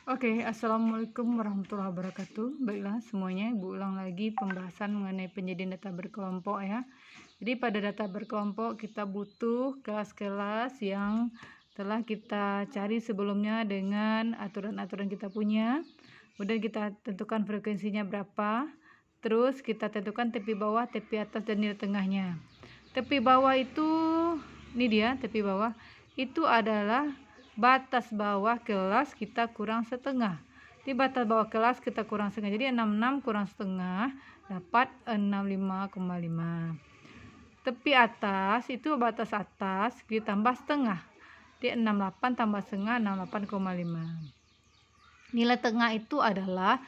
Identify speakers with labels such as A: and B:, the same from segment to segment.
A: Oke, assalamualaikum warahmatullahi wabarakatuh. Baiklah semuanya, Ibu ulang lagi pembahasan mengenai penyediaan data berkelompok ya. Jadi pada data berkelompok kita butuh kelas-kelas yang telah kita cari sebelumnya dengan aturan-aturan kita punya. Kemudian kita tentukan frekuensinya berapa. Terus kita tentukan tepi bawah, tepi atas dan nilai tengahnya. Tepi bawah itu, ini dia tepi bawah, itu adalah batas bawah kelas kita kurang setengah. Di batas bawah kelas kita kurang setengah, jadi 66 kurang setengah dapat 65,5. Tepi atas itu batas atas ditambah setengah, di 68 tambah setengah 68,5. Nilai tengah itu adalah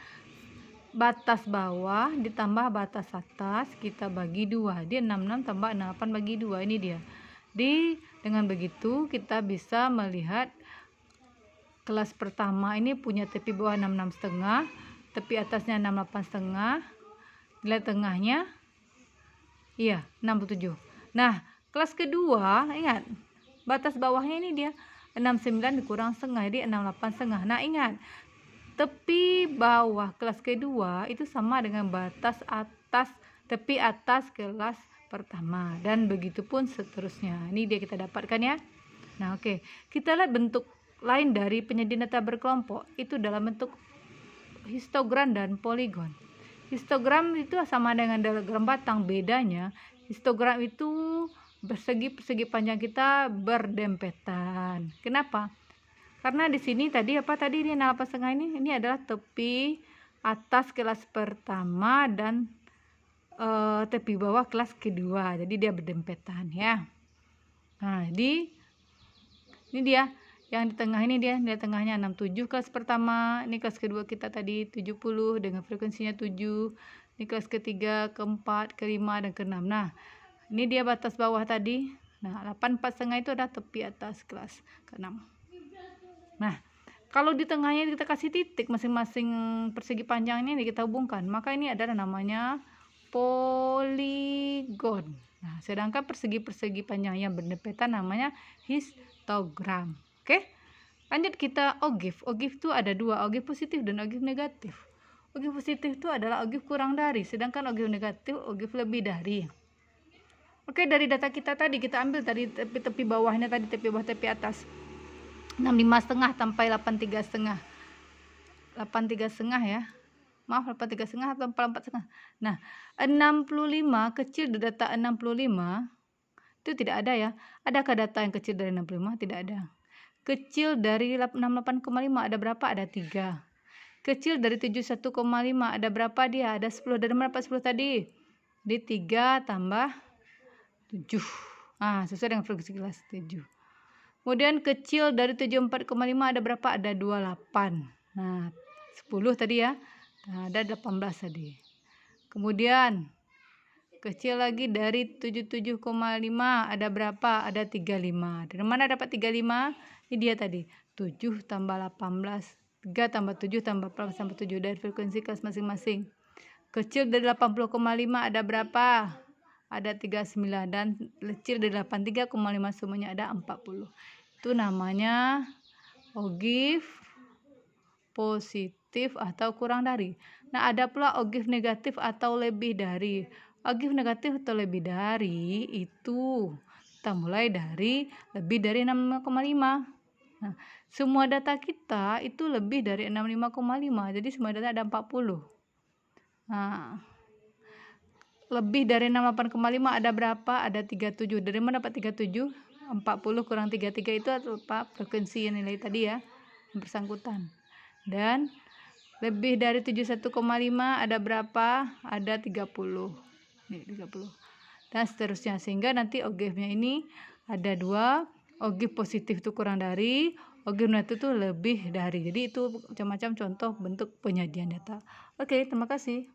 A: batas bawah ditambah batas atas kita bagi 2, di 66 tambah 68 bagi 2, ini dia. Dengan begitu kita bisa melihat kelas pertama ini punya tepi bawah 66,5, tepi atasnya 68,5, nilai tengahnya 67. Nah, kelas kedua ingat batas bawahnya ini dia 69 dikurang setengah, jadi 68,5. Nah, ingat tepi bawah kelas kedua itu sama dengan batas atas tepi atas kelas pertama, dan begitu pun seterusnya. Ini dia kita dapatkan ya. Nah, oke. Kita lihat bentuk lain dari penyediaan data berkelompok itu dalam bentuk histogram dan poligon. Histogram itu sama dengan diagram batang, bedanya histogram itu persegi panjang kita berdempetan. Kenapa? Karena di sini tadi ini 68,5 ini adalah tepi atas kelas pertama dan tepi bawah kelas kedua, jadi dia berdempetan ya. Nah, ini dia yang di tengah, ini dia nilai tengahnya 67 kelas pertama, ini kelas kedua kita tadi 70 dengan frekuensinya 7, ini kelas ketiga, keempat, kelima dan keenam. Nah, ini dia batas bawah tadi. Nah, 84,5 itu adalah tepi atas kelas ke-6. Nah, kalau di tengahnya kita kasih titik masing-masing persegi panjangnya ini kita hubungkan, maka ini adalah namanya poligon. Nah, sedangkan persegi-persegi panjang yang berdempetan namanya histogram. Oke, lanjut kita ogif. Ogif itu ada dua, ogif positif dan ogif negatif. Ogif positif itu adalah ogif kurang dari, sedangkan ogif negatif ogif lebih dari. Oke, dari data kita tadi kita ambil tadi tepi bawahnya tadi, tepi bawah tepi atas 65,5 sampai 83,5. 83,5 ya. Maaf, 83,5 atau 44,5. Nah, 65 kecil dari data 65 itu tidak ada ya. Adakah data yang kecil dari 65? Tidak ada. Kecil dari 68,5 ada berapa? Ada 3. Kecil dari 71,5 ada berapa dia? Ada 10. Dari mana dapat 10 tadi? Di 3 tambah 7. Sesuai dengan frekuensi kelas 7. Kemudian kecil dari 74,5 ada berapa? Ada 28. Nah, 10 tadi ya. Nah, ada 18 tadi. Kemudian kecil lagi dari 77,5 ada berapa? Ada 35. Dari mana dapat 35? Ini dia tadi. 7 tambah 18. 3 tambah 7 tambah 18 tambah 7 dari frekuensi kelas masing-masing. Kecil dari 80,5 ada berapa? Ada 39, dan kecil dari 83,5 semuanya ada 40. Itu namanya ogif positif atau kurang dari. Nah, ada pula ogif negatif atau lebih dari. Ogif negatif atau lebih dari itu kita mulai dari lebih dari 65,5. Nah, semua data kita itu lebih dari 65,5, jadi semua data ada 40. Nah, lebih dari 68,5 ada berapa? Ada 37. Dari mana dapat 37? 40 kurang 33 itu apa? Frekuensi yang nilai tadi ya, yang bersangkutan. Dan lebih dari 71,5 ada berapa? Ada 30. Nih, 30. Dan seterusnya, sehingga nanti ogifnya ini ada dua. Ogif positif itu kurang dari, ogif negatif itu lebih dari. Jadi itu macam-macam contoh bentuk penyediaan data. Oke, terima kasih.